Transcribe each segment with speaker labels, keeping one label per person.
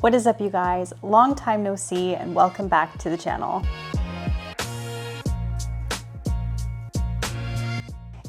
Speaker 1: What is up, you guys? Long time no see, and welcome back to the channel.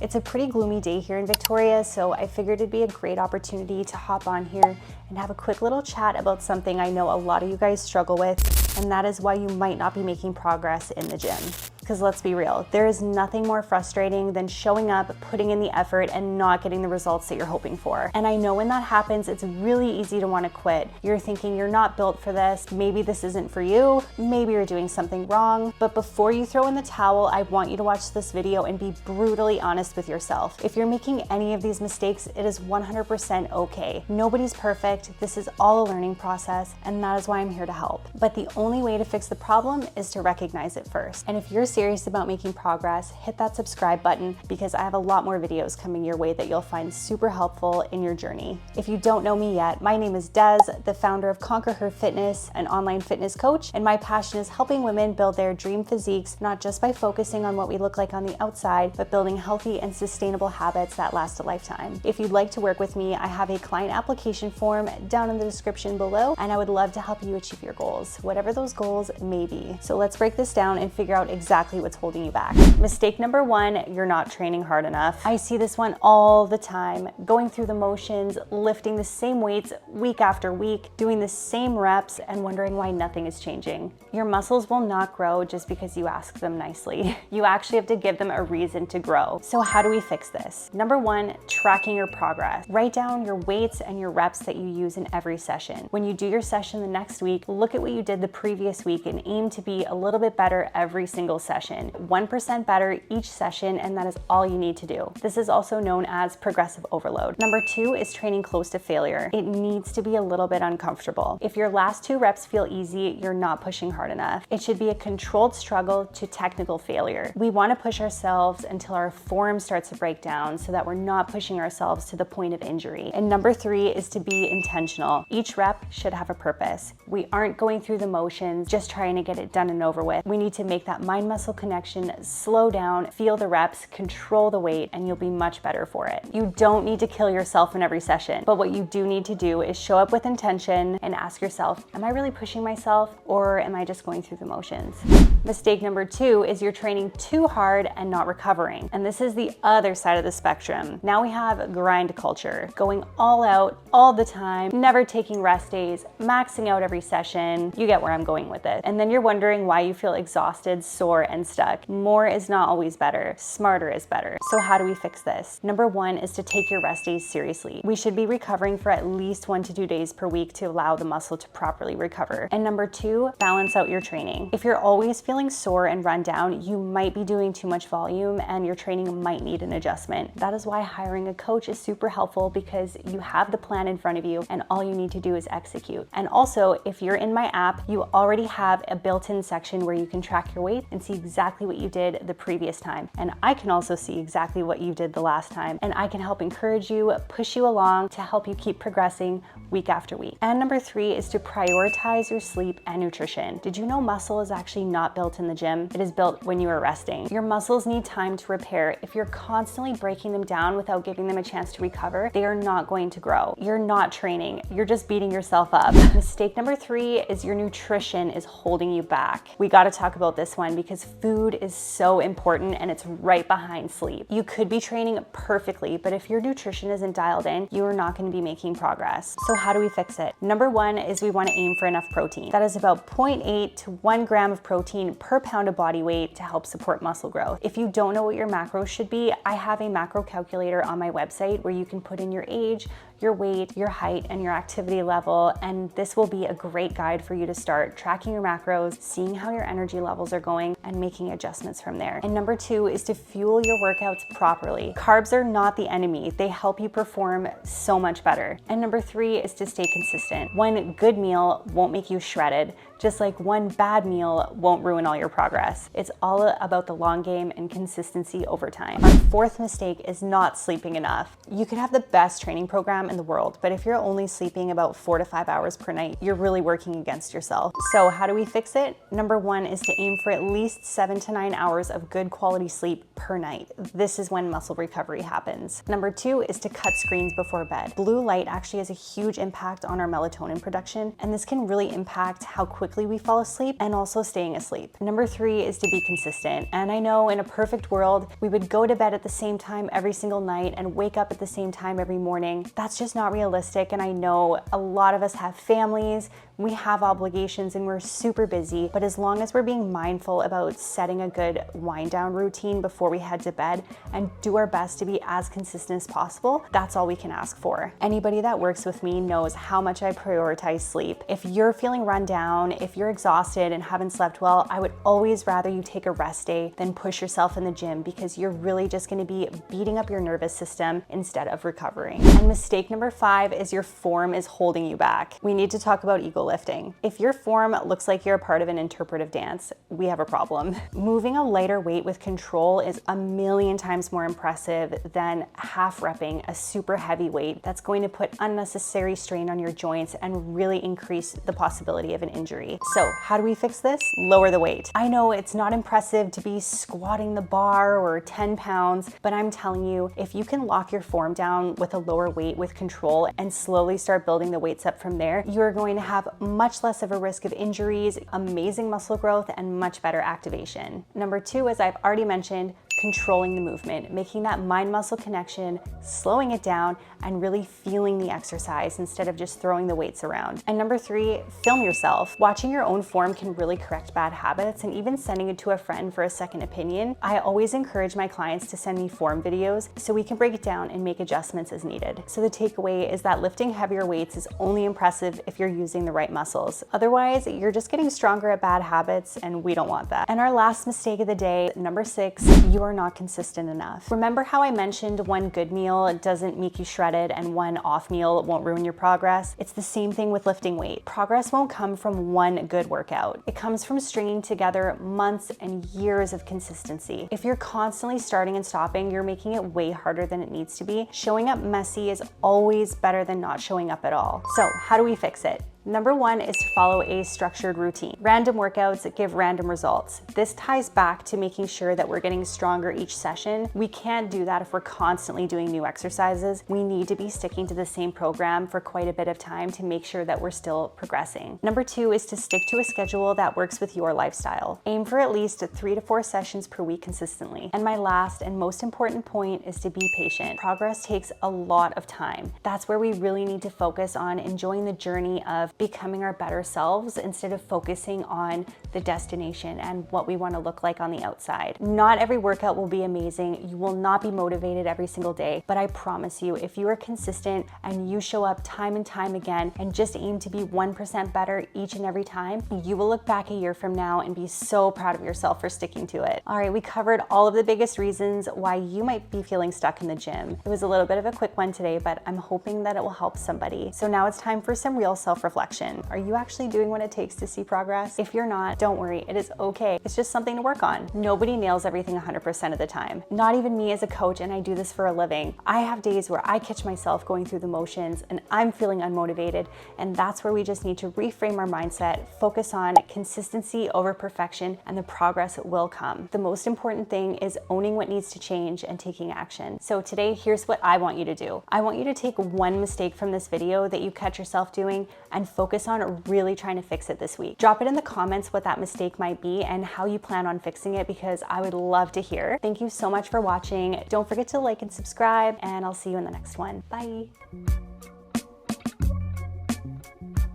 Speaker 1: It's a pretty gloomy day here in Victoria, so I figured it'd be a great opportunity to hop on here and have a quick little chat about something I know a lot of you guys struggle with, and that is why you might not be making progress in the gym. Because let's be real, there is nothing more frustrating than showing up, putting in the effort, and not getting the results that you're hoping for. And I know when that happens, it's really easy to want to quit. You're thinking you're not built for this, maybe this isn't for you, maybe you're doing something wrong. But before you throw in the towel, I want you to watch this video and be brutally honest with yourself. If you're making any of these mistakes, it is 100% okay. Nobody's perfect, this is all a learning process, and that is why I'm here to help. But the only way to fix the problem is to recognize it first. And if you're serious about making progress, hit that subscribe button because I have a lot more videos coming your way that you'll find super helpful in your journey. If you don't know me yet, my name is Des, the founder of Conquer Her Fitness, an online fitness coach, and my passion is helping women build their dream physiques, not just by focusing on what we look like on the outside, but building healthy and sustainable habits that last a lifetime. If you'd like to work with me, I have a client application form down in the description below, and I would love to help you achieve your goals, whatever those goals may be. So let's break this down and figure out exactly what's holding you back. Mistake number one, you're not training hard enough. I see this one all the time, going through the motions, lifting the same weights week after week, doing the same reps, and wondering why nothing is changing. Your muscles will not grow just because you ask them nicely. You actually have to give them a reason to grow. So how do we fix this? Number one, tracking your progress. Write down your weights and your reps that you use in every session. When you do your session the next week, look at what you did the previous week and aim to be a little bit better every single session. 1% better each session, and that is all you need to do. This is also known as progressive overload. Number two is training close to failure. It needs to be a little bit uncomfortable. If your last two reps feel easy, you're not pushing hard enough. It should be a controlled struggle to technical failure. We want to push ourselves until our form starts to break down so that we're not pushing ourselves to the point of injury. And number three is to be intentional. Each rep should have a purpose. We aren't going through the motions, just trying to get it done and over with. We need to make that mind-muscle connection, slow down, feel the reps, control the weight, and you'll be much better for it. You don't need to kill yourself in every session, but what you do need to do is show up with intention and ask yourself, am I really pushing myself, or am I just going through the motions? Mistake number two is you're training too hard and not recovering. And this is the other side of the spectrum. Now we have grind culture, going all out all the time, never taking rest days, maxing out every session. You get where I'm going with it. And then you're wondering why you feel exhausted, sore, and stuck. More is not always better. Smarter is better. So how do we fix this? Number one is to take your rest days seriously. We should be recovering for at least 1 to 2 days per week to allow the muscle to properly recover. And number two, balance out your training. If you're always feeling sore and run down, you might be doing too much volume and your training might need an adjustment. That is why hiring a coach is super helpful, because you have the plan in front of you and all you need to do is execute. And also, if you're in my app, you already have a built-in section where you can track your weight and see exactly what you did the previous time. And I can also see exactly what you did the last time. And I can help encourage you, push you along to help you keep progressing week after week. And number three is to prioritize your sleep and nutrition. Did you know muscle is actually not built in the gym? It is built when you are resting. Your muscles need time to repair. If you're constantly breaking them down without giving them a chance to recover, they are not going to grow. You're not training. You're just beating yourself up. Mistake number three is your nutrition is holding you back. We got to talk about this one because food is so important and it's right behind sleep. You could be training perfectly, but if your nutrition isn't dialed in, you are not going to be making progress. So how do we fix it? Number one is we want to aim for enough protein. That is about 0.8 to 1 gram of protein per pound of body weight to help support muscle growth. If you don't know what your macros should be, I have a macro calculator on my website where you can put in your age, your weight, your height, and your activity level, and this will be a great guide for you to start tracking your macros, seeing how your energy levels are going, and making adjustments from there. And number two is to fuel your workouts properly. Carbs are not the enemy. They help you perform so much better. And number three is to stay consistent. One good meal won't make you shredded. Just like one bad meal won't ruin all your progress. It's all about the long game and consistency over time. Our fourth mistake is not sleeping enough. You could have the best training program in the world, but if you're only sleeping about 4 to 5 hours per night, you're really working against yourself. So how do we fix it? Number one is to aim for at least 7 to 9 hours of good quality sleep per night. This is when muscle recovery happens. Number two is to cut screens before bed. Blue light actually has a huge impact on our melatonin production, and this can really impact how quickly we fall asleep and also staying asleep. Number three is to be consistent. And I know in a perfect world, we would go to bed at the same time every single night and wake up at the same time every morning. That's just not realistic. And I know a lot of us have families, we have obligations, and we're super busy. But as long as we're being mindful about setting a good wind down routine before we head to bed and do our best to be as consistent as possible, that's all we can ask for. Anybody that works with me knows how much I prioritize sleep. If you're feeling run down, if you're exhausted and haven't slept well, I would always rather you take a rest day than push yourself in the gym, because you're really just going to be beating up your nervous system instead of recovering. And mistake number 5 is your form is holding you back. We need to talk about ego lifting. If your form looks like you're a part of an interpretive dance, we have a problem. Moving a lighter weight with control is a million times more impressive than half repping a super heavy weight that's going to put unnecessary strain on your joints and really increase the possibility of an injury. So how do we fix this? Lower the weight. I know it's not impressive to be squatting the bar or 10 pounds, but I'm telling you, if you can lock your form down with a lower weight with control and slowly start building the weights up from there, you're going to have much less of a risk of injuries, amazing muscle growth, and much better activation. Number 2, as I've already mentioned, controlling the movement, making that mind-muscle connection, slowing it down, and really feeling the exercise instead of just throwing the weights around. And number 3, film yourself. Watching your own form can really correct bad habits, and even sending it to a friend for a second opinion. I always encourage my clients to send me form videos so we can break it down and make adjustments as needed. So the takeaway is that lifting heavier weights is only impressive if you're using the right muscles. Otherwise, you're just getting stronger at bad habits, and we don't want that. And our last mistake of the day, number 6, you are not consistent enough. Remember how I mentioned one good meal doesn't make you shredded and one off meal won't ruin your progress? It's the same thing with lifting weight. Progress won't come from one good workout. It comes from stringing together months and years of consistency. If you're constantly starting and stopping, you're making it way harder than it needs to be. Showing up messy is always better than not showing up at all. So how do we fix it? Number 1 is to follow a structured routine. Random workouts give random results. This ties back to making sure that we're getting stronger each session. We can't do that if we're constantly doing new exercises. We need to be sticking to the same program for quite a bit of time to make sure that we're still progressing. Number 2 is to stick to a schedule that works with your lifestyle. Aim for at least 3 to 4 sessions per week consistently. And my last and most important point is to be patient. Progress takes a lot of time. That's where we really need to focus on enjoying the journey of becoming our better selves instead of focusing on the destination and what we want to look like on the outside. Not every workout will be amazing. You will not be motivated every single day, but I promise you, if you are consistent and you show up time and time again and just aim to be 1% better each and every time, you will look back a year from now and be so proud of yourself for sticking to it. All right, we covered all of the biggest reasons why you might be feeling stuck in the gym. It was a little bit of a quick one today, but I'm hoping that it will help somebody. So now it's time for some real self-reflection. Are you actually doing what it takes to see progress? If you're not, don't worry, it is okay. It's just something to work on. Nobody nails everything 100% of the time. Not even me as a coach, and I do this for a living. I have days where I catch myself going through the motions and I'm feeling unmotivated, and that's where we just need to reframe our mindset, focus on consistency over perfection, and the progress will come. The most important thing is owning what needs to change and taking action. So today, here's what I want you to do. I want you to take one mistake from this video that you catch yourself doing and focus on really trying to fix it this week. Drop it in the comments what that mistake might be and how you plan on fixing it, because I would love to hear. Thank you so much for watching. Don't forget to like and subscribe, and I'll see you in the next one. Bye.